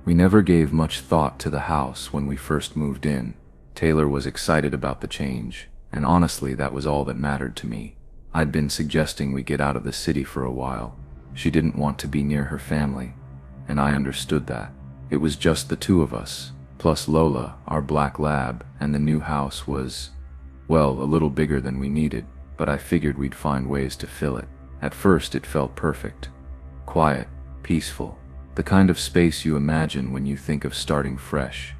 We never gave much thought to the house when we first moved in. Taylor was excited about the change, and honestly that was all that mattered to me. I'd been suggesting we get out of the city for a while. She didn't want to be near her family, and I understood that. It was just the two of us, plus Lola, our black lab, and the new house was, well, a little bigger than we needed, but I figured we'd find ways to fill it. At first it felt perfect. Quiet, peaceful, the kind of space you imagine when you think of starting fresh.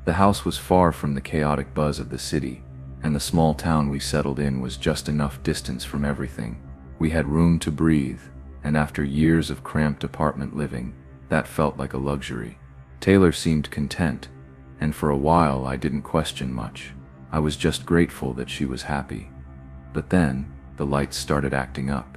The house was far from the chaotic buzz of the city, and the small town we settled in was just enough distance from everything. We had room to breathe, and after years of cramped apartment living, that felt like a luxury. Taylor seemed content, and for a while I didn't question much. I was just grateful that she was happy. But then, the lights started acting up.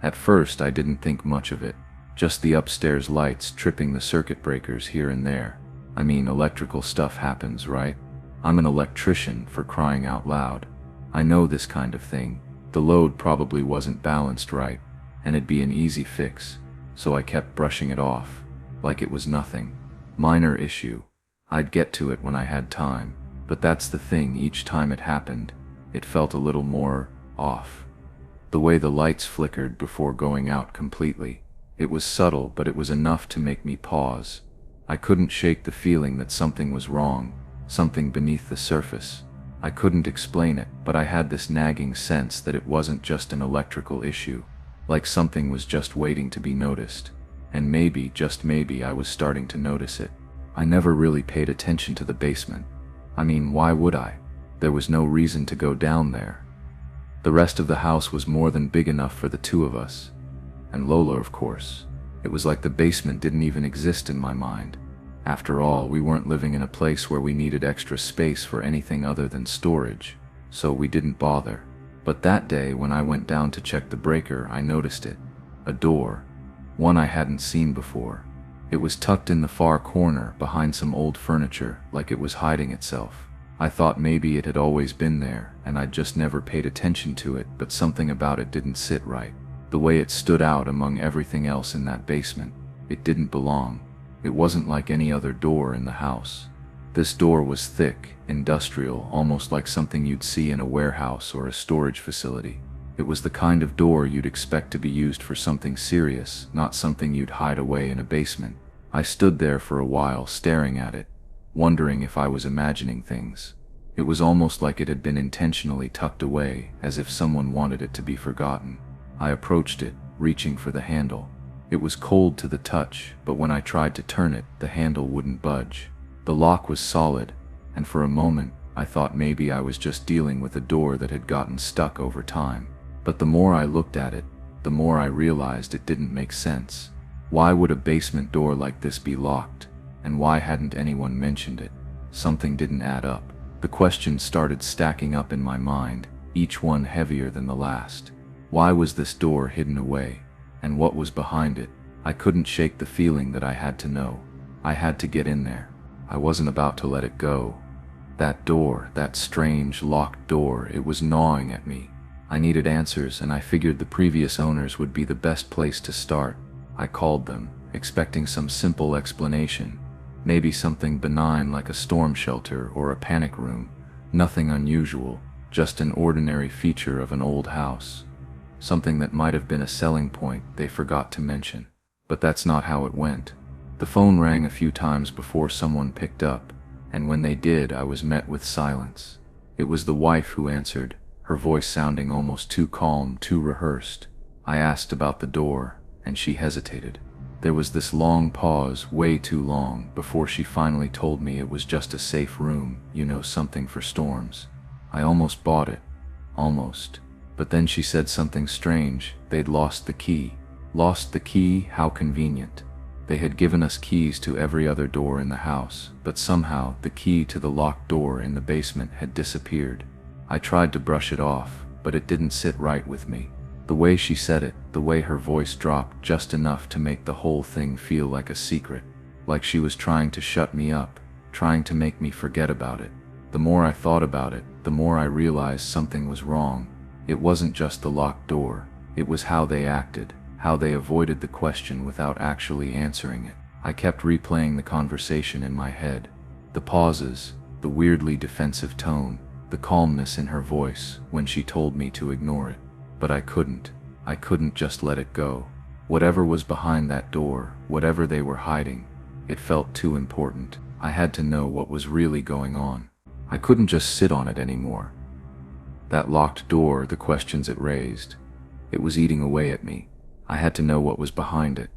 At first I didn't think much of it, just the upstairs lights tripping the circuit breakers here and there. I mean, electrical stuff happens, right? I'm an electrician, for crying out loud. I know this kind of thing. The load probably wasn't balanced right, and it'd be an easy fix, so I kept brushing it off, like it was nothing. Minor issue. I'd get to it when I had time, but that's the thing, each time it happened, it felt a little more off. The way the lights flickered before going out completely. It was subtle, but it was enough to make me pause. I couldn't shake the feeling that something was wrong, something beneath the surface. I couldn't explain it, but I had this nagging sense that it wasn't just an electrical issue, like something was just waiting to be noticed. And maybe, just maybe, I was starting to notice it. I never really paid attention to the basement. I mean, why would I? There was no reason to go down there. The rest of the house was more than big enough for the two of us. And Lola, of course. It was like the basement didn't even exist in my mind. After all, we weren't living in a place where we needed extra space for anything other than storage, so we didn't bother. But that day, when I went down to check the breaker, I noticed it. A door. One I hadn't seen before. It was tucked in the far corner, behind some old furniture, like it was hiding itself. I thought maybe it had always been there, and I'd just never paid attention to it, but something about it didn't sit right. The way it stood out among everything else in that basement. It didn't belong. It wasn't like any other door in the house. This door was thick, industrial, almost like something you'd see in a warehouse or a storage facility. It was the kind of door you'd expect to be used for something serious, not something you'd hide away in a basement. I stood there for a while staring at it, wondering if I was imagining things. It was almost like it had been intentionally tucked away, as if someone wanted it to be forgotten. I approached it, reaching for the handle. It was cold to the touch, but when I tried to turn it, the handle wouldn't budge. The lock was solid, and for a moment, I thought maybe I was just dealing with a door that had gotten stuck over time. But the more I looked at it, the more I realized it didn't make sense. Why would a basement door like this be locked? And why hadn't anyone mentioned it? Something didn't add up. The questions started stacking up in my mind, each one heavier than the last. Why was this door hidden away? And what was behind it? I couldn't shake the feeling that I had to know. I had to get in there. I wasn't about to let it go. That door, that strange locked door, it was gnawing at me. I needed answers, and I figured the previous owners would be the best place to start. I called them, expecting some simple explanation. Maybe something benign like a storm shelter or a panic room. Nothing unusual, just an ordinary feature of an old house. Something that might have been a selling point they forgot to mention. But that's not how it went. The phone rang a few times before someone picked up, and when they did, I was met with silence. It was the wife who answered, her voice sounding almost too calm, too rehearsed. I asked about the door, and she hesitated. There was this long pause, way too long, before she finally told me it was just a safe room, something for storms. I almost bought it. Almost. But then she said something strange. They'd lost the key. Lost the key? How convenient. They had given us keys to every other door in the house, but somehow the key to the locked door in the basement had disappeared. I tried to brush it off, but it didn't sit right with me. The way she said it, the way her voice dropped just enough to make the whole thing feel like a secret. Like she was trying to shut me up, trying to make me forget about it. The more I thought about it, the more I realized something was wrong. It wasn't just the locked door. It was how they acted, how they avoided the question without actually answering it. I kept replaying the conversation in my head. The pauses, the weirdly defensive tone, the calmness in her voice when she told me to ignore it. But I couldn't. I couldn't just let it go. Whatever was behind that door, whatever they were hiding, it felt too important. I had to know what was really going on. I couldn't just sit on it anymore. That locked door, the questions it raised, it was eating away at me. I had to know what was behind it.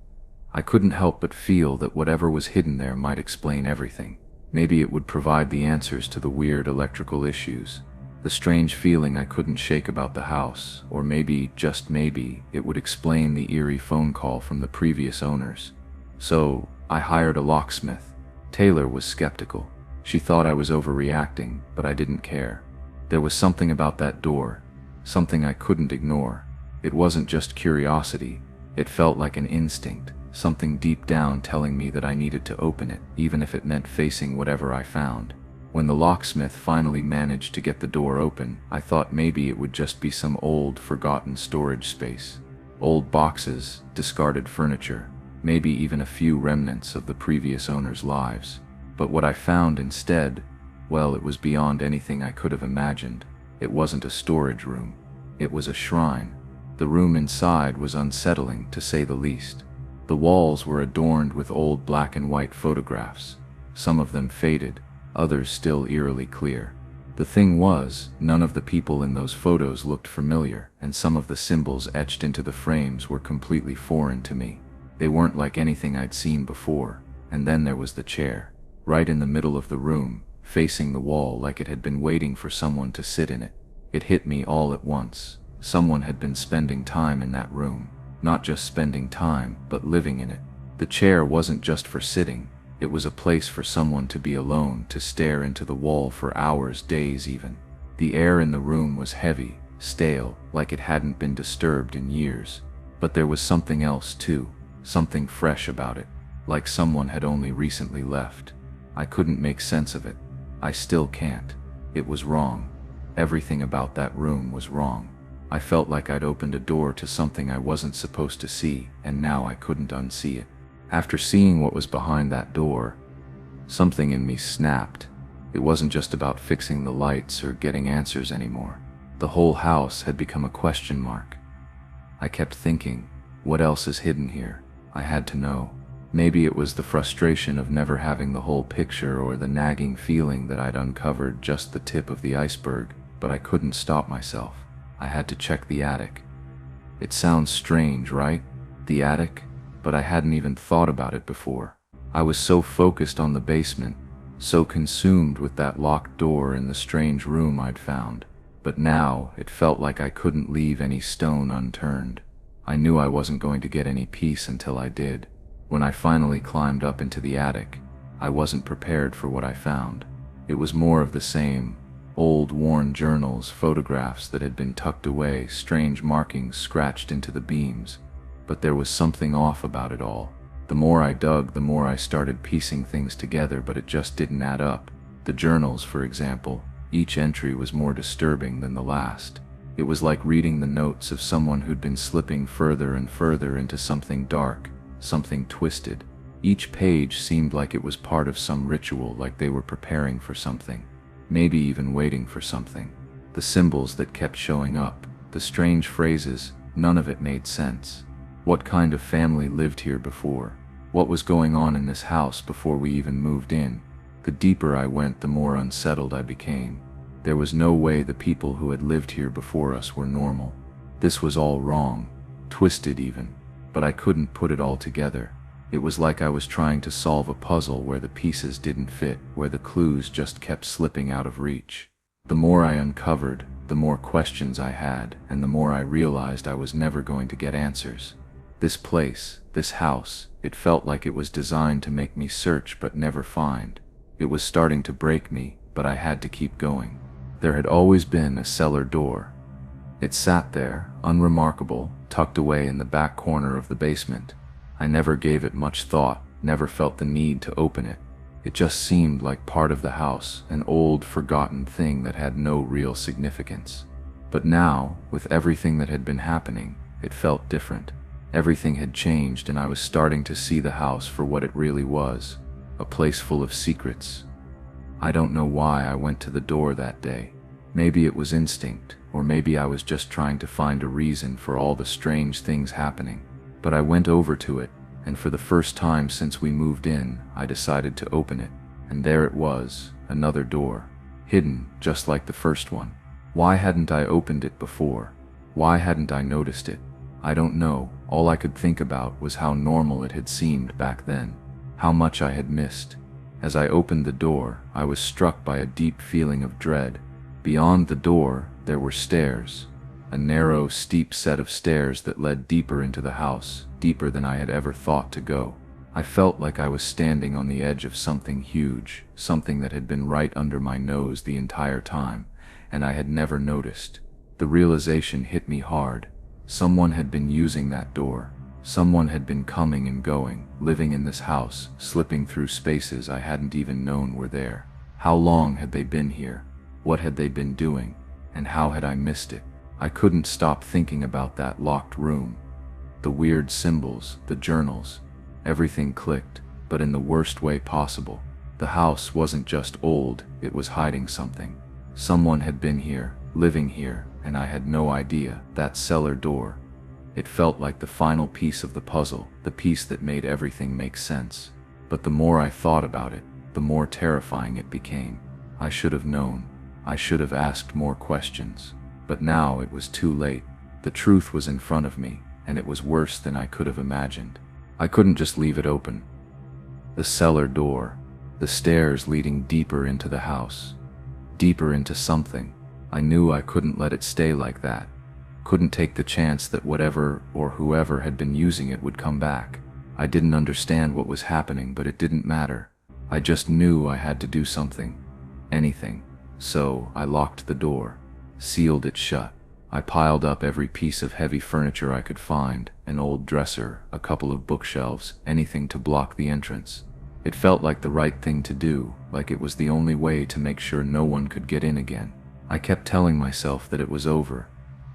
I couldn't help but feel that whatever was hidden there might explain everything. Maybe it would provide the answers to the weird electrical issues, the strange feeling I couldn't shake about the house, or maybe, just maybe, it would explain the eerie phone call from the previous owners. So, I hired a locksmith. Taylor was skeptical. She thought I was overreacting, but I didn't care. There was something about that door, something I couldn't ignore. It wasn't just curiosity, it felt like an instinct, something deep down telling me that I needed to open it, even if it meant facing whatever I found. When the locksmith finally managed to get the door open, I thought maybe it would just be some old, forgotten storage space. Old boxes, discarded furniture, maybe even a few remnants of the previous owner's lives. But what I found instead, well, it was beyond anything I could have imagined. It wasn't a storage room. It was a shrine. The room inside was unsettling, to say the least. The walls were adorned with old black and white photographs, some of them faded, others still eerily clear. The thing was, none of the people in those photos looked familiar, and some of the symbols etched into the frames were completely foreign to me. They weren't like anything I'd seen before. And then there was the chair, right in the middle of the room, facing the wall like it had been waiting for someone to sit in it. It hit me all at once. Someone had been spending time in that room. Not just spending time, but living in it. The chair wasn't just for sitting. It was a place for someone to be alone, to stare into the wall for hours, days even. The air in the room was heavy, stale, like it hadn't been disturbed in years. But there was something else too, something fresh about it, like someone had only recently left. I couldn't make sense of it. I still can't. It was wrong. Everything about that room was wrong. I felt like I'd opened a door to something I wasn't supposed to see, and now I couldn't unsee it. After seeing what was behind that door, something in me snapped. It wasn't just about fixing the lights or getting answers anymore. The whole house had become a question mark. I kept thinking, what else is hidden here? I had to know. Maybe it was the frustration of never having the whole picture, or the nagging feeling that I'd uncovered just the tip of the iceberg, but I couldn't stop myself. I had to check the attic. It sounds strange, right? The attic? But I hadn't even thought about it before. I was so focused on the basement, so consumed with that locked door and the strange room I'd found. But now, it felt like I couldn't leave any stone unturned. I knew I wasn't going to get any peace until I did. When I finally climbed up into the attic, I wasn't prepared for what I found. It was more of the same. Old, worn journals, photographs that had been tucked away, strange markings scratched into the beams. But there was something off about it all. The more I dug, the more I started piecing things together, but it just didn't add up. The journals, for example, each entry was more disturbing than the last. It was like reading the notes of someone who'd been slipping further and further into something dark, something twisted. Each page seemed like it was part of some ritual, like they were preparing for something, maybe even waiting for something. The symbols that kept showing up, the strange phrases, none of it made sense. What kind of family lived here before? What was going on in this house before we even moved in? The deeper I went, the more unsettled I became. There was no way the people who had lived here before us were normal. This was all wrong, twisted even, but I couldn't put it all together. It was like I was trying to solve a puzzle where the pieces didn't fit, where the clues just kept slipping out of reach. The more I uncovered, the more questions I had, and the more I realized I was never going to get answers. This place, this house, it felt like it was designed to make me search but never find. It was starting to break me, but I had to keep going. There had always been a cellar door. It sat there, unremarkable, tucked away in the back corner of the basement. I never gave it much thought, never felt the need to open it. It just seemed like part of the house, an old, forgotten thing that had no real significance. But now, with everything that had been happening, it felt different. Everything had changed, and I was starting to see the house for what it really was, a place full of secrets. I don't know why I went to the door that day. Maybe it was instinct, or maybe I was just trying to find a reason for all the strange things happening. But I went over to it, and for the first time since we moved in, I decided to open it. And there it was, another door, hidden just like the first one. Why hadn't I opened it before? Why hadn't I noticed it? I don't know. All I could think about was how normal it had seemed back then, how much I had missed. As I opened the door, I was struck by a deep feeling of dread. Beyond the door, there were stairs, a narrow, steep set of stairs that led deeper into the house, deeper than I had ever thought to go. I felt like I was standing on the edge of something huge, something that had been right under my nose the entire time, and I had never noticed. The realization hit me hard. Someone had been using that door. Someone had been coming and going, living in this house, slipping through spaces I hadn't even known were there. How long had they been here? What had they been doing? And how had I missed it? I couldn't stop thinking about that locked room. The weird symbols, the journals, everything clicked, but in the worst way possible. The house wasn't just old, it was hiding something. Someone had been here, living here, and I had no idea. That cellar door. It felt like the final piece of the puzzle, the piece that made everything make sense. But the more I thought about it, the more terrifying it became. I should have known. I should have asked more questions. But now it was too late. The truth was in front of me, and it was worse than I could have imagined. I couldn't just leave it open. The cellar door, the stairs leading deeper into the house, deeper into something. I knew I couldn't let it stay like that. Couldn't take the chance that whatever or whoever had been using it would come back. I didn't understand what was happening, but it didn't matter. I just knew I had to do something. Anything. So I locked the door, sealed it shut. I piled up every piece of heavy furniture I could find, an old dresser, a couple of bookshelves, anything to block the entrance. It felt like the right thing to do, like it was the only way to make sure no one could get in again. I kept telling myself that it was over,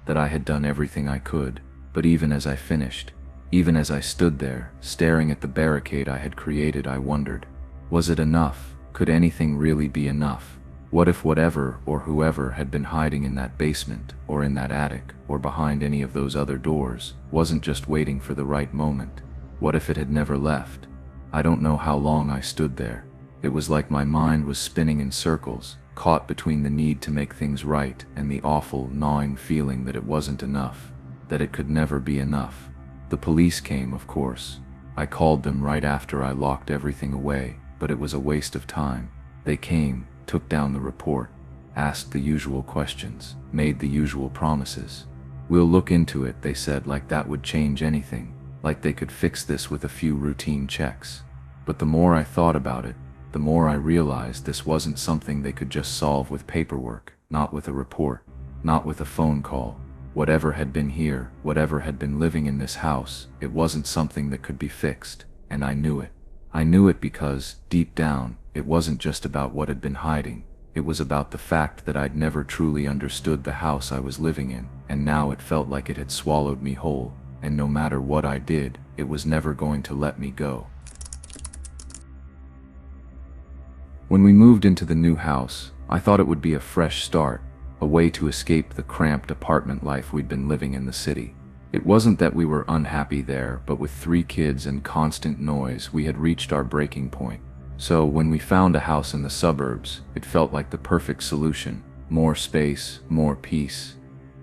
that I had done everything I could, but even as I finished, even as I stood there, staring at the barricade I had created, I wondered, was it enough? Could anything really be enough? What if whatever or whoever had been hiding in that basement, or in that attic, or behind any of those other doors, wasn't just waiting for the right moment? What if it had never left? I don't know how long I stood there. It was like my mind was spinning in circles, caught between the need to make things right and the awful, gnawing feeling that it wasn't enough, that it could never be enough. The police came, of course. I called them right after I locked everything away, but it was a waste of time. They came, took down the report, asked the usual questions, made the usual promises. We'll look into it, they said, like that would change anything, like they could fix this with a few routine checks. But the more I thought about it, the more I realized this wasn't something they could just solve with paperwork, not with a report, not with a phone call. Whatever had been here, whatever had been living in this house, it wasn't something that could be fixed, and I knew it. I knew it because, deep down, it wasn't just about what had been hiding. It was about the fact that I'd never truly understood the house I was living in, and now it felt like it had swallowed me whole, and no matter what I did, it was never going to let me go. When we moved into the new house, I thought it would be a fresh start, a way to escape the cramped apartment life we'd been living in the city. It wasn't that we were unhappy there, but with 3 kids and constant noise, we had reached our breaking point. So when we found a house in the suburbs, it felt like the perfect solution. More space, more peace.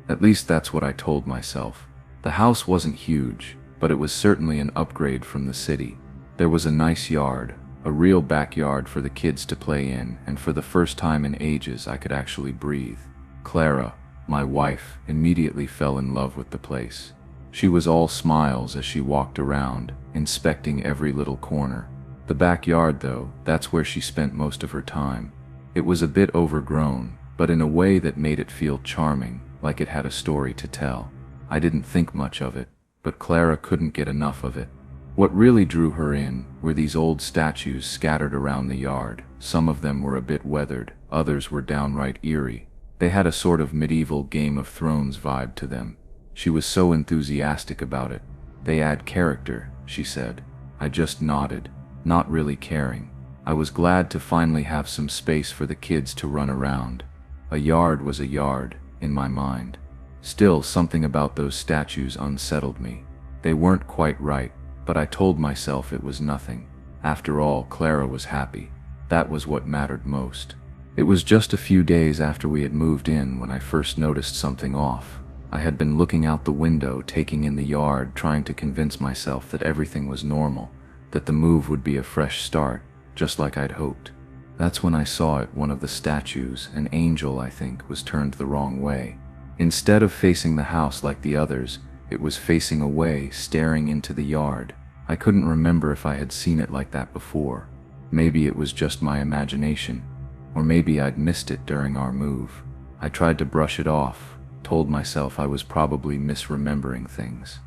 At least that's what I told myself. The house wasn't huge, but it was certainly an upgrade from the city. There was a nice yard, a real backyard for the kids to play in, and for the first time in ages I could actually breathe. Clara, my wife, immediately fell in love with the place. She was all smiles as she walked around, inspecting every little corner. The backyard, though, that's where she spent most of her time. It was a bit overgrown, but in a way that made it feel charming, like it had a story to tell. I didn't think much of it, but Clara couldn't get enough of it. What really drew her in were these old statues scattered around the yard. Some of them were a bit weathered, others were downright eerie. They had a sort of medieval Game of Thrones vibe to them. She was so enthusiastic about it. They add character, she said. I just nodded, not really caring. I was glad to finally have some space for the kids to run around. A yard was a yard, in my mind. Still, something about those statues unsettled me. They weren't quite right, but I told myself it was nothing. After all, Clara was happy. That was what mattered most. It was just a few days after we had moved in when I first noticed something off. I had been looking out the window, taking in the yard, trying to convince myself that everything was normal, that the move would be a fresh start, just like I'd hoped. That's when I saw it, one of the statues, an angel I think, was turned the wrong way. Instead of facing the house like the others, it was facing away, staring into the yard. I couldn't remember if I had seen it like that before. Maybe it was just my imagination, or maybe I'd missed it during our move. I tried to brush it off, told myself I was probably misremembering things.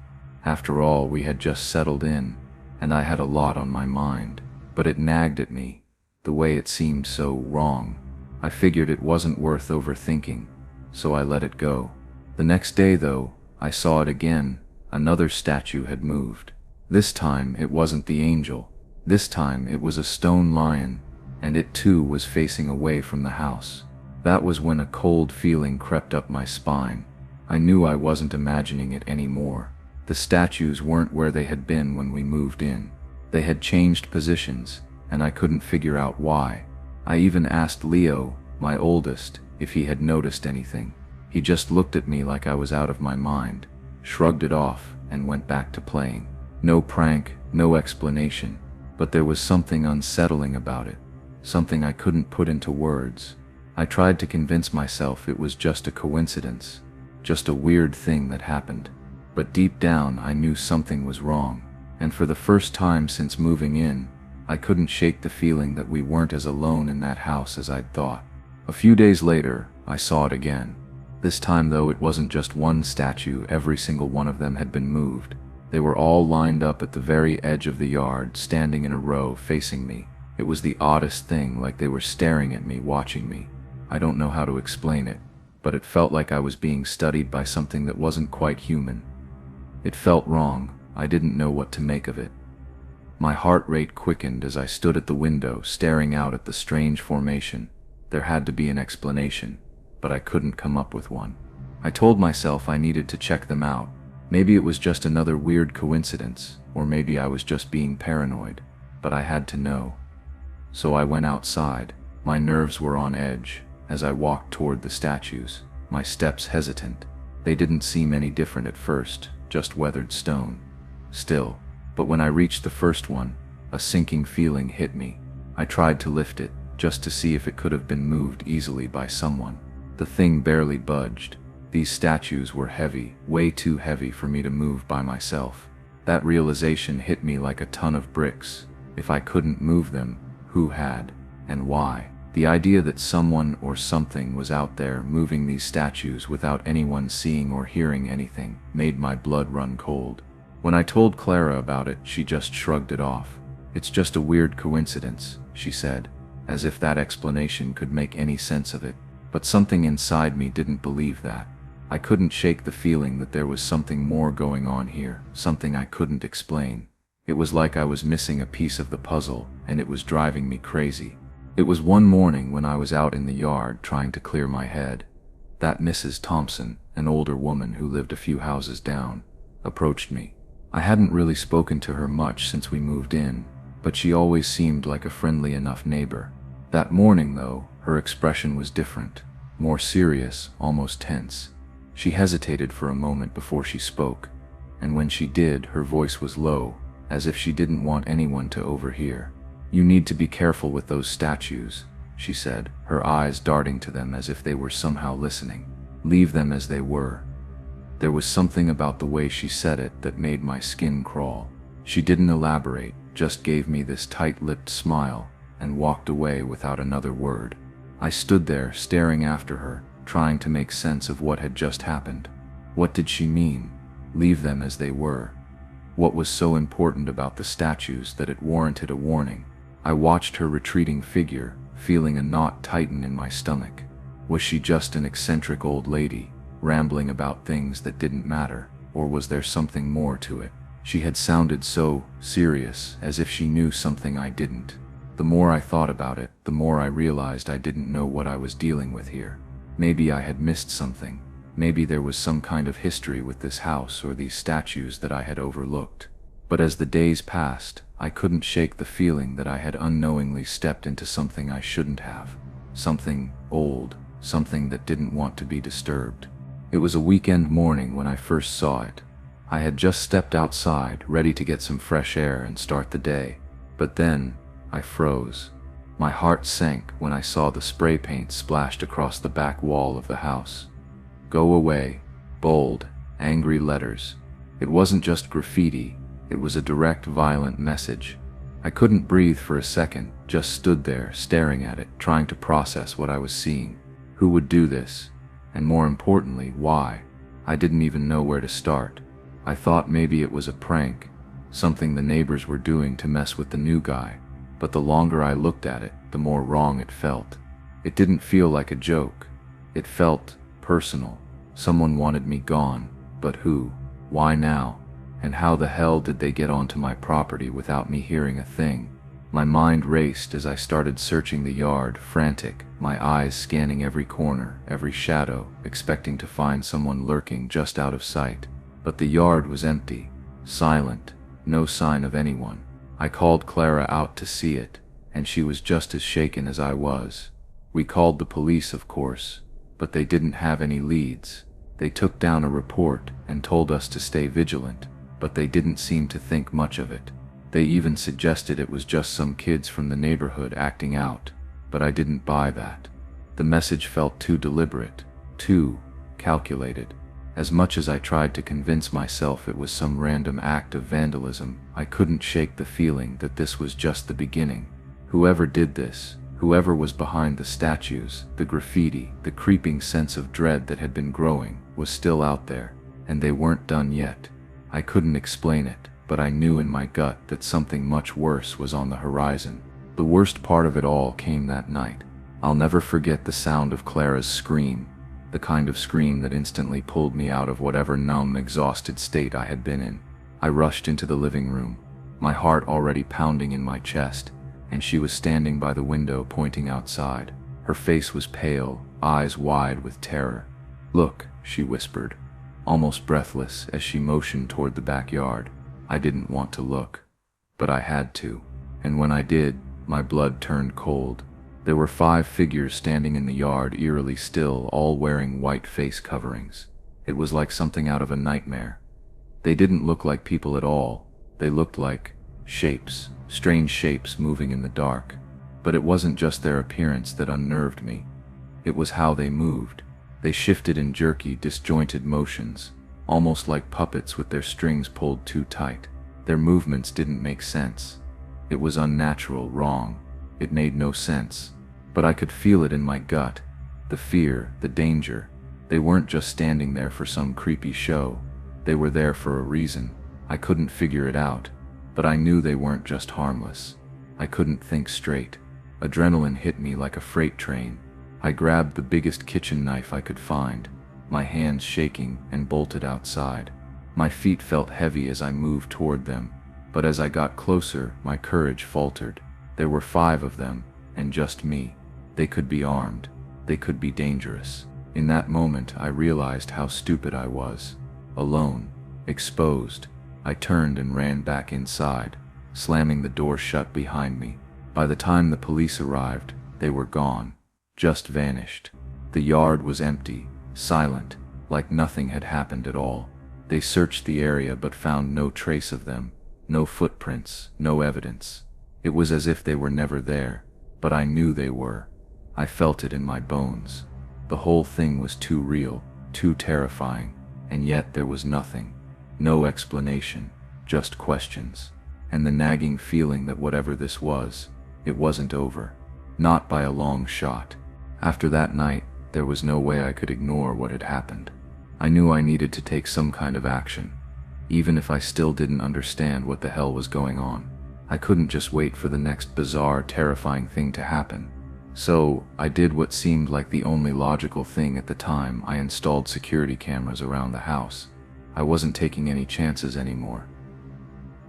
After all, we had just settled in, and I had a lot on my mind, but it nagged at me, the way it seemed so wrong. I figured it wasn't worth overthinking, so I let it go. The next day, though, I saw it again. Another statue had moved. This time it wasn't the angel. This time it was a stone lion, and it too was facing away from the house. That was when a cold feeling crept up my spine. I knew I wasn't imagining it anymore. The statues weren't where they had been when we moved in. They had changed positions, and I couldn't figure out why. I even asked Leo, my oldest, if he had noticed anything. He just looked at me like I was out of my mind, shrugged it off, and went back to playing. No prank, no explanation, but there was something unsettling about it, something I couldn't put into words. I tried to convince myself it was just a coincidence, just a weird thing that happened. But deep down I knew something was wrong, and for the first time since moving in, I couldn't shake the feeling that we weren't as alone in that house as I'd thought. A few days later, I saw it again. This time though, it wasn't just one statue, every single one of them had been moved. They were all lined up at the very edge of the yard, standing in a row, facing me. It was the oddest thing, like they were staring at me, watching me. I don't know how to explain it, but it felt like I was being studied by something that wasn't quite human. It felt wrong. I didn't know what to make of it. My heart rate quickened as I stood at the window, staring out at the strange formation. There had to be an explanation, but I couldn't come up with one. I told myself I needed to check them out. Maybe it was just another weird coincidence, or maybe I was just being paranoid, but I had to know. So I went outside. My nerves were on edge as I walked toward the statues, my steps hesitant. They didn't seem any different at first, just weathered stone. Still, but when I reached the first one, a sinking feeling hit me. I tried to lift it, just to see if it could have been moved easily by someone. The thing barely budged. These statues were heavy, way too heavy for me to move by myself. That realization hit me like a ton of bricks. If I couldn't move them, who had, and why? The idea that someone or something was out there moving these statues without anyone seeing or hearing anything made my blood run cold. When I told Clara about it, she just shrugged it off. "It's just a weird coincidence," she said, as if that explanation could make any sense of it. But something inside me didn't believe that. I couldn't shake the feeling that there was something more going on here, something I couldn't explain. It was like I was missing a piece of the puzzle, and it was driving me crazy. It was one morning when I was out in the yard trying to clear my head. That Mrs. Thompson, an older woman who lived a few houses down, approached me. I hadn't really spoken to her much since we moved in, but she always seemed like a friendly enough neighbor. That morning, though, her expression was different, more serious, almost tense. She hesitated for a moment before she spoke, and when she did, her voice was low, as if she didn't want anyone to overhear. "You need to be careful with those statues," she said, her eyes darting to them as if they were somehow listening. "Leave them as they were." There was something about the way she said it that made my skin crawl. She didn't elaborate, just gave me this tight-lipped smile, and walked away without another word. I stood there, staring after her, trying to make sense of what had just happened. What did she mean? Leave them as they were. What was so important about the statues that it warranted a warning? I watched her retreating figure, feeling a knot tighten in my stomach. Was she just an eccentric old lady, rambling about things that didn't matter, or was there something more to it? She had sounded so serious, as if she knew something I didn't. The more I thought about it, the more I realized I didn't know what I was dealing with here. Maybe I had missed something. Maybe there was some kind of history with this house or these statues that I had overlooked. But as the days passed, I couldn't shake the feeling that I had unknowingly stepped into something I shouldn't have. Something old, something that didn't want to be disturbed. It was a weekend morning when I first saw it. I had just stepped outside, ready to get some fresh air and start the day. But then, I froze. My heart sank when I saw the spray paint splashed across the back wall of the house. "Go away," bold, angry letters. It wasn't just graffiti, it was a direct, violent message. I couldn't breathe for a second, just stood there, staring at it, trying to process what I was seeing. Who would do this? And more importantly, why? I didn't even know where to start. I thought maybe it was a prank, something the neighbors were doing to mess with the new guy. But the longer I looked at it, the more wrong it felt. It didn't feel like a joke. It felt personal. Someone wanted me gone, but who? Why now? And how the hell did they get onto my property without me hearing a thing? My mind raced as I started searching the yard, frantic, my eyes scanning every corner, every shadow, expecting to find someone lurking just out of sight. But the yard was empty, silent, no sign of anyone. I called Clara out to see it, and she was just as shaken as I was. We called the police, of course, but they didn't have any leads. They took down a report and told us to stay vigilant, but they didn't seem to think much of it. They even suggested it was just some kids from the neighborhood acting out, but I didn't buy that. The message felt too deliberate, too calculated. As much as I tried to convince myself it was some random act of vandalism, I couldn't shake the feeling that this was just the beginning. Whoever did this, whoever was behind the statues, the graffiti, the creeping sense of dread that had been growing, was still out there, and they weren't done yet. I couldn't explain it, but I knew in my gut that something much worse was on the horizon. The worst part of it all came that night. I'll never forget the sound of Clara's scream, the kind of scream that instantly pulled me out of whatever numb, exhausted state I had been in. I rushed into the living room, my heart already pounding in my chest, and she was standing by the window pointing outside. Her face was pale, eyes wide with terror. "Look," she whispered, almost breathless as she motioned toward the backyard. I didn't want to look, but I had to, and when I did, my blood turned cold. There were 5 figures standing in the yard, eerily still, all wearing white face coverings. It was like something out of a nightmare. They didn't look like people at all. They looked like shapes, strange shapes moving in the dark. But it wasn't just their appearance that unnerved me. It was how they moved. They shifted in jerky, disjointed motions, almost like puppets with their strings pulled too tight. Their movements didn't make sense. It was unnatural, wrong. It made no sense. But I could feel it in my gut. The fear, the danger. They weren't just standing there for some creepy show. They were there for a reason. I couldn't figure it out, but I knew they weren't just harmless. I couldn't think straight. Adrenaline hit me like a freight train. I grabbed the biggest kitchen knife I could find, my hands shaking, and bolted outside. My feet felt heavy as I moved toward them, but as I got closer, my courage faltered. There were 5 of them, and just me. They could be armed. They could be dangerous. In that moment, I realized how stupid I was. Alone, exposed, I turned and ran back inside, slamming the door shut behind me. By the time the police arrived, they were gone, just vanished. The yard was empty, silent, like nothing had happened at all. They searched the area but found no trace of them, no footprints, no evidence. It was as if they were never there, but I knew they were. I felt it in my bones. The whole thing was too real, too terrifying, and yet there was nothing. No explanation, just questions, and the nagging feeling that whatever this was, it wasn't over. Not by a long shot. After that night, there was no way I could ignore what had happened. I knew I needed to take some kind of action, even if I still didn't understand what the hell was going on. I couldn't just wait for the next bizarre, terrifying thing to happen. So, I did what seemed like the only logical thing at the time. I installed security cameras around the house. I wasn't taking any chances anymore.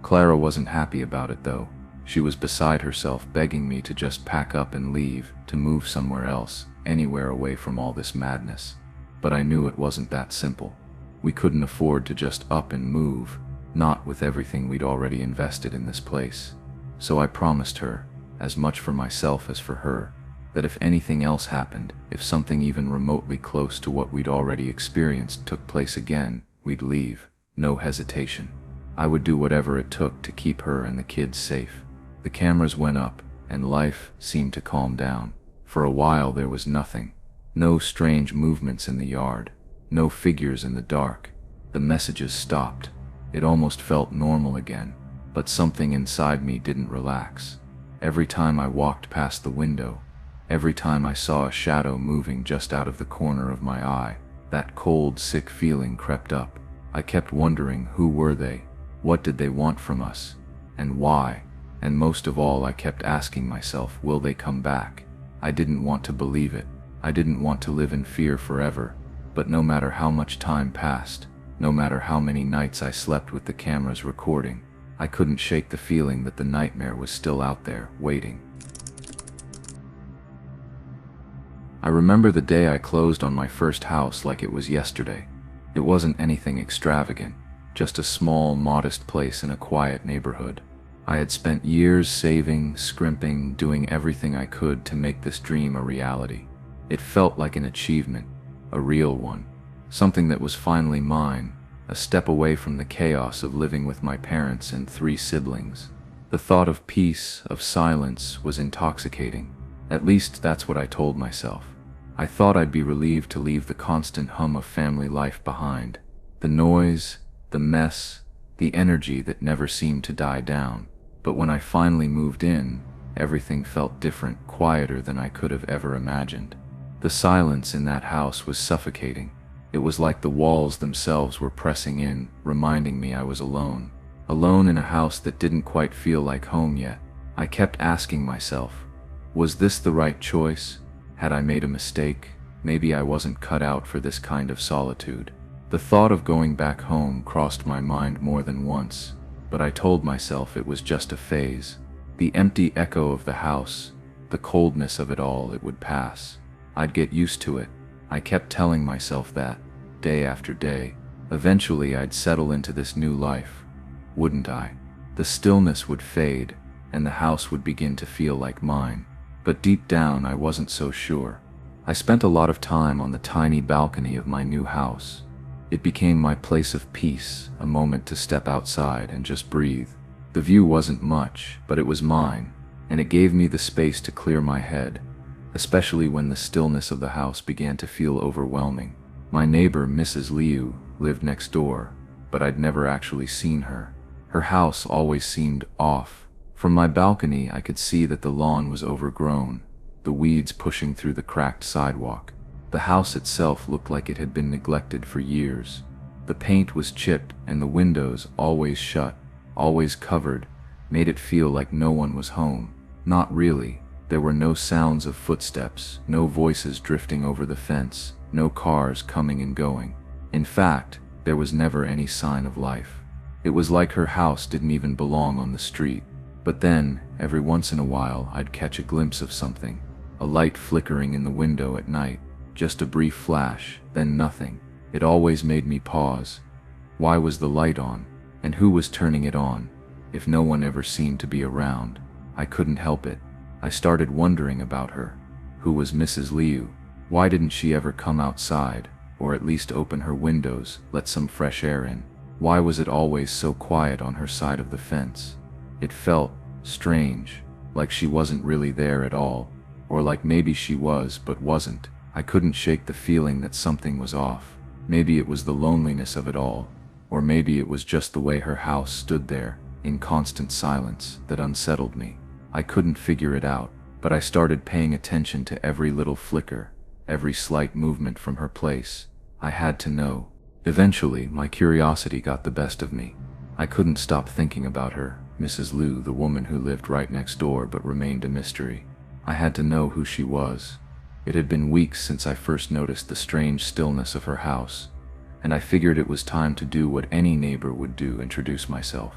Clara wasn't happy about it though. She was beside herself, begging me to just pack up and leave, to move somewhere else, anywhere away from all this madness. But I knew it wasn't that simple. We couldn't afford to just up and move, not with everything we'd already invested in this place. So I promised her, as much for myself as for her, that if anything else happened, if something even remotely close to what we'd already experienced took place again, we'd leave, no hesitation. I would do whatever it took to keep her and the kids safe. The cameras went up, and life seemed to calm down. For a while there was nothing. No strange movements in the yard. No figures in the dark. The messages stopped. It almost felt normal again. But something inside me didn't relax. Every time I walked past the window, every time I saw a shadow moving just out of the corner of my eye, that cold, sick feeling crept up. I kept wondering, who were they? What did they want from us? And why? And most of all, I kept asking myself, will they come back? I didn't want to believe it. I didn't want to live in fear forever. But no matter how much time passed, no matter how many nights I slept with the cameras recording, I couldn't shake the feeling that the nightmare was still out there, waiting. I remember the day I closed on my first house like it was yesterday. It wasn't anything extravagant, just a small, modest place in a quiet neighborhood. I had spent years saving, scrimping, doing everything I could to make this dream a reality. It felt like an achievement, a real one, something that was finally mine, a step away from the chaos of living with my parents and 3 siblings. The thought of peace, of silence, was intoxicating. At least that's what I told myself. I thought I'd be relieved to leave the constant hum of family life behind. The noise, the mess, the energy that never seemed to die down. But when I finally moved in, everything felt different, quieter than I could have ever imagined. The silence in that house was suffocating. It was like the walls themselves were pressing in, reminding me I was alone. Alone in a house that didn't quite feel like home yet. I kept asking myself, was this the right choice? Had I made a mistake? Maybe I wasn't cut out for this kind of solitude. The thought of going back home crossed my mind more than once, but I told myself it was just a phase. The empty echo of the house, the coldness of it all, it would pass. I'd get used to it. I kept telling myself that, day after day. Eventually I'd settle into this new life, wouldn't I? The stillness would fade, and the house would begin to feel like mine. But deep down I wasn't so sure. I spent a lot of time on the tiny balcony of my new house. It became my place of peace, a moment to step outside and just breathe. The view wasn't much, but it was mine, and it gave me the space to clear my head, especially when the stillness of the house began to feel overwhelming. My neighbor, Mrs. Liu, lived next door, but I'd never actually seen her. Her house always seemed off. From my balcony, I could see that the lawn was overgrown, the weeds pushing through the cracked sidewalk. The house itself looked like it had been neglected for years. The paint was chipped, and the windows, always shut, always covered, made it feel like no one was home. Not really. There were no sounds of footsteps, no voices drifting over the fence, no cars coming and going. In fact, there was never any sign of life. It was like her house didn't even belong on the street. But then, every once in a while, I'd catch a glimpse of something. A light flickering in the window at night. Just a brief flash, then nothing. It always made me pause. Why was the light on? And who was turning it on? If no one ever seemed to be around, I couldn't help it. I started wondering about her. Who was Mrs. Liu? Why didn't she ever come outside, or at least open her windows, let some fresh air in? Why was it always so quiet on her side of the fence? It felt strange, like she wasn't really there at all, or like maybe she was but wasn't. I couldn't shake the feeling that something was off. Maybe it was the loneliness of it all, or maybe it was just the way her house stood there, in constant silence, that unsettled me. I couldn't figure it out, but I started paying attention to every little flicker, every slight movement from her place. I had to know. Eventually, my curiosity got the best of me. I couldn't stop thinking about her, Mrs. Liu, the woman who lived right next door but remained a mystery. I had to know who she was. It had been weeks since I first noticed the strange stillness of her house, and I figured it was time to do what any neighbor would do, introduce myself.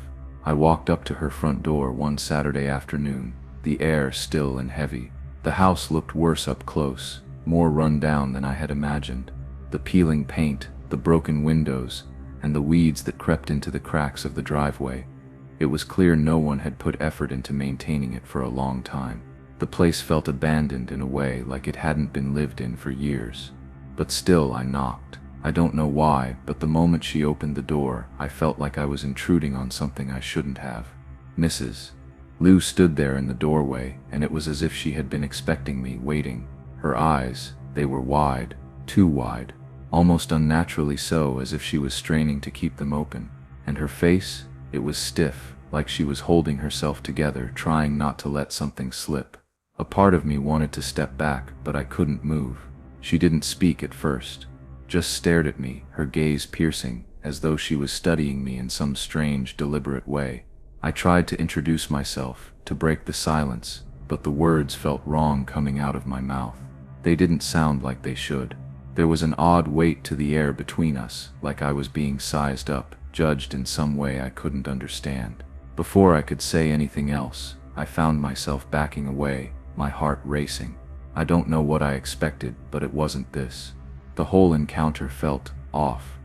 I walked up to her front door one Saturday afternoon, the air still and heavy. The house looked worse up close, more run down than I had imagined. The peeling paint, the broken windows, and the weeds that crept into the cracks of the driveway. It was clear no one had put effort into maintaining it for a long time. The place felt abandoned in a way, like it hadn't been lived in for years. But still I knocked. I don't know why, but the moment she opened the door, I felt like I was intruding on something I shouldn't have. Mrs. Lou stood there in the doorway, and it was as if she had been expecting me, waiting. Her eyes, they were wide, too wide, almost unnaturally so, as if she was straining to keep them open. And her face, it was stiff, like she was holding herself together, trying not to let something slip. A part of me wanted to step back, but I couldn't move. She didn't speak at first, just stared at me, her gaze piercing, as though she was studying me in some strange, deliberate way. I tried to introduce myself, to break the silence, but the words felt wrong coming out of my mouth. They didn't sound like they should. There was an odd weight to the air between us, like I was being sized up, judged in some way I couldn't understand. Before I could say anything else, I found myself backing away, my heart racing. I don't know what I expected, but it wasn't this. The whole encounter felt off.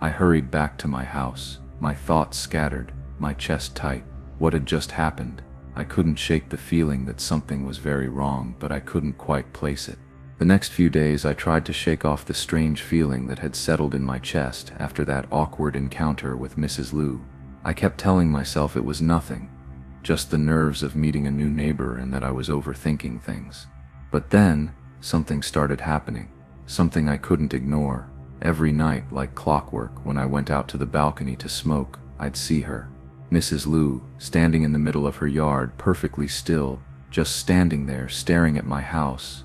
I hurried back to my house, my thoughts scattered, my chest tight. What had just happened? I couldn't shake the feeling that something was very wrong, but I couldn't quite place it. The next few days I tried to shake off the strange feeling that had settled in my chest after that awkward encounter with Mrs. Lou. I kept telling myself it was nothing, just the nerves of meeting a new neighbor and that I was overthinking things. But then, something started happening, something I couldn't ignore. Every night, like clockwork, when I went out to the balcony to smoke, I'd see her. Mrs. Lou, standing in the middle of her yard, perfectly still, just standing there staring at my house.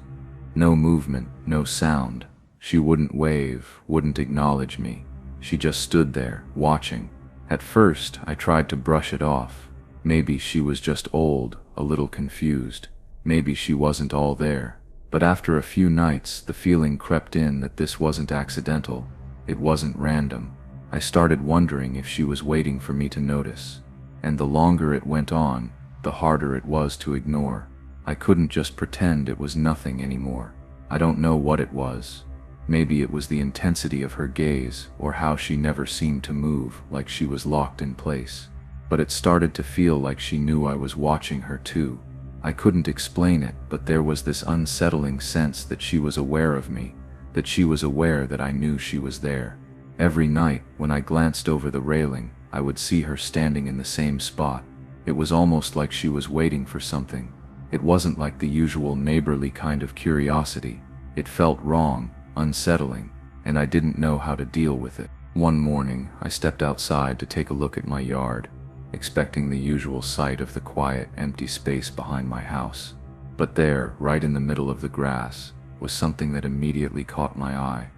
No movement, no sound. She wouldn't wave, wouldn't acknowledge me. She just stood there, watching. At first, I tried to brush it off. Maybe she was just old, a little confused. Maybe she wasn't all there. But after a few nights, the feeling crept in that this wasn't accidental. It wasn't random. I started wondering if she was waiting for me to notice. And the longer it went on, the harder it was to ignore. I couldn't just pretend it was nothing anymore. I don't know what it was. Maybe it was the intensity of her gaze, or how she never seemed to move, like she was locked in place. But it started to feel like she knew I was watching her too. I couldn't explain it, but there was this unsettling sense that she was aware of me, that she was aware that I knew she was there. Every night, when I glanced over the railing, I would see her standing in the same spot. It was almost like she was waiting for something. It wasn't like the usual neighborly kind of curiosity. It felt wrong, unsettling, and I didn't know how to deal with it. One morning, I stepped outside to take a look at my yard, expecting the usual sight of the quiet, empty space behind my house. But there, right in the middle of the grass, was something that immediately caught my eye.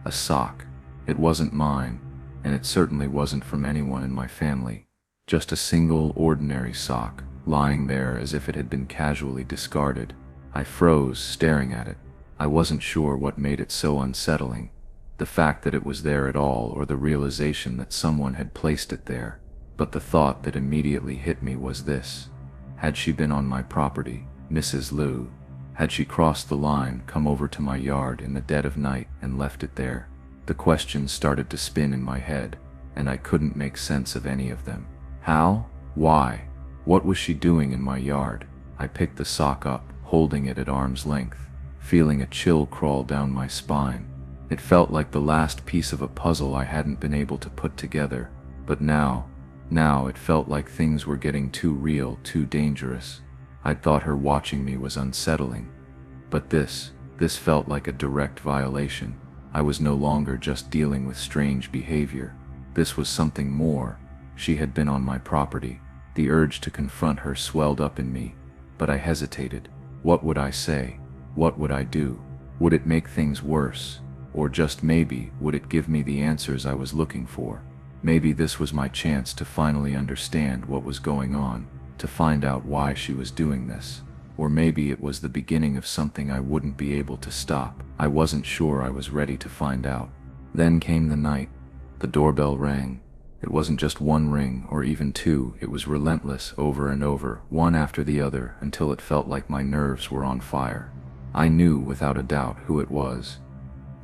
A sock. It wasn't mine, and it certainly wasn't from anyone in my family. Just a single, ordinary sock, lying there as if it had been casually discarded. I froze, staring at it. I wasn't sure what made it so unsettling. The fact that it was there at all, or the realization that someone had placed it there. But the thought that immediately hit me was this. Had she been on my property, Mrs. Lou? Had she crossed the line, come over to my yard in the dead of night, and left it there? The questions started to spin in my head, and I couldn't make sense of any of them. How? Why? What was she doing in my yard? I picked the sock up, holding it at arm's length, feeling a chill crawl down my spine. It felt like the last piece of a puzzle I hadn't been able to put together. But now it felt like things were getting too real, too dangerous. I'd thought her watching me was unsettling. But this felt like a direct violation. I was no longer just dealing with strange behavior. This was something more. She had been on my property. The urge to confront her swelled up in me, but I hesitated. What would I say? What would I do? Would it make things worse? Or just maybe, would it give me the answers I was looking for? Maybe this was my chance to finally understand what was going on, to find out why she was doing this. Or maybe it was the beginning of something I wouldn't be able to stop. I wasn't sure I was ready to find out. Then came the night. The doorbell rang, It wasn't just one ring or even two, it was relentless, over and over, one after the other, until it felt like my nerves were on fire. I knew without a doubt who it was.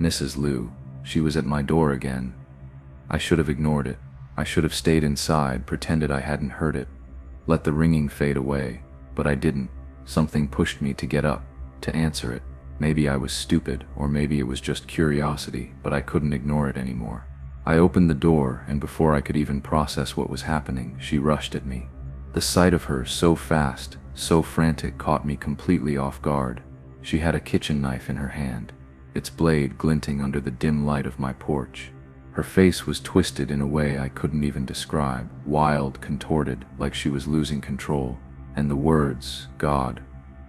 Mrs. Liu. She was at my door again. I should have ignored it. I should have stayed inside, pretended I hadn't heard it, let the ringing fade away, but I didn't. Something pushed me to get up, to answer it. Maybe I was stupid, or maybe it was just curiosity, but I couldn't ignore it anymore. I opened the door, and before I could even process what was happening, she rushed at me. The sight of her, so fast, so frantic, caught me completely off guard. She had a kitchen knife in her hand, its blade glinting under the dim light of my porch. Her face was twisted in a way I couldn't even describe, wild, contorted, like she was losing control. And the words, God,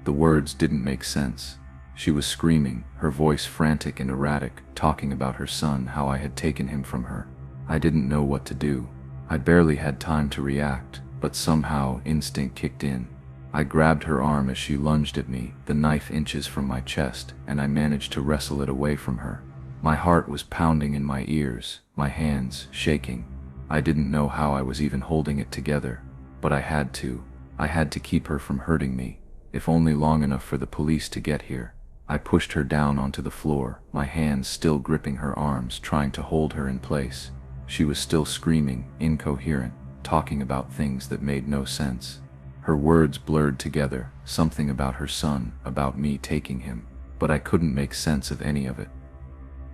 the words didn't make sense. She was screaming, her voice frantic and erratic, talking about her son, how I had taken him from her. I didn't know what to do. I barely had time to react, but somehow instinct kicked in. I grabbed her arm as she lunged at me, the knife inches from my chest, and I managed to wrestle it away from her. My heart was pounding in my ears, my hands shaking. I didn't know how I was even holding it together, but I had to. I had to keep her from hurting me, if only long enough for the police to get here. I pushed her down onto the floor, my hands still gripping her arms, trying to hold her in place. She was still screaming, incoherent, talking about things that made no sense. Her words blurred together, something about her son, about me taking him, but I couldn't make sense of any of it.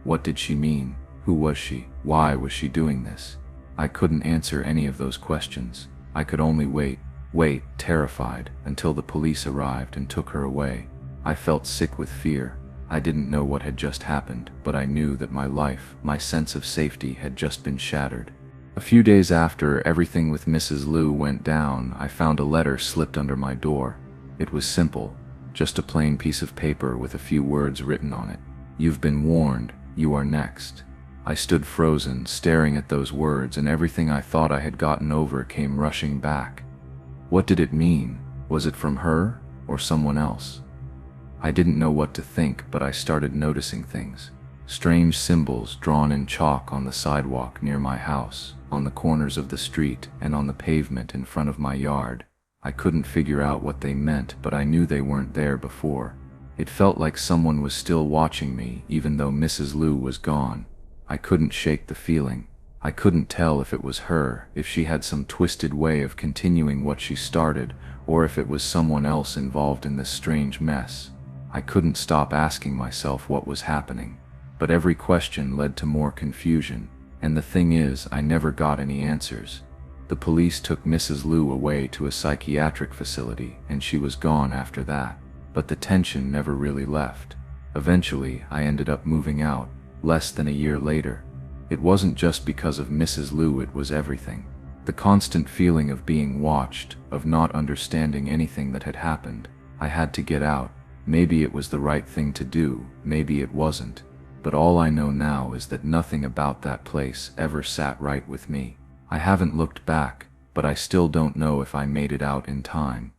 What did she mean? Who was she? Why was she doing this? I couldn't answer any of those questions. I could only wait, terrified, until the police arrived and took her away. I felt sick with fear. I didn't know what had just happened, but I knew that my life, my sense of safety, had just been shattered. A few days after everything with Mrs. Liu went down, I found a letter slipped under my door. It was simple, just a plain piece of paper with a few words written on it. You've been warned. You are next. I stood frozen, staring at those words, and everything I thought I had gotten over came rushing back. What did it mean? Was it from her, or someone else? I didn't know what to think, but I started noticing things. Strange symbols drawn in chalk on the sidewalk near my house, on the corners of the street, and on the pavement in front of my yard. I couldn't figure out what they meant, but I knew they weren't there before. It felt like someone was still watching me, even though Mrs. Liu was gone. I couldn't shake the feeling. I couldn't tell if it was her, if she had some twisted way of continuing what she started, or if it was someone else involved in this strange mess. I couldn't stop asking myself what was happening. But every question led to more confusion, and the thing is, I never got any answers. The police took Mrs. Liu away to a psychiatric facility, and she was gone after that. But the tension never really left. Eventually, I ended up moving out, less than a year later. It wasn't just because of Mrs. Liu, it was everything. The constant feeling of being watched, of not understanding anything that had happened. I had to get out. Maybe it was the right thing to do, maybe it wasn't. But all I know now is that nothing about that place ever sat right with me. I haven't looked back, but I still don't know if I made it out in time.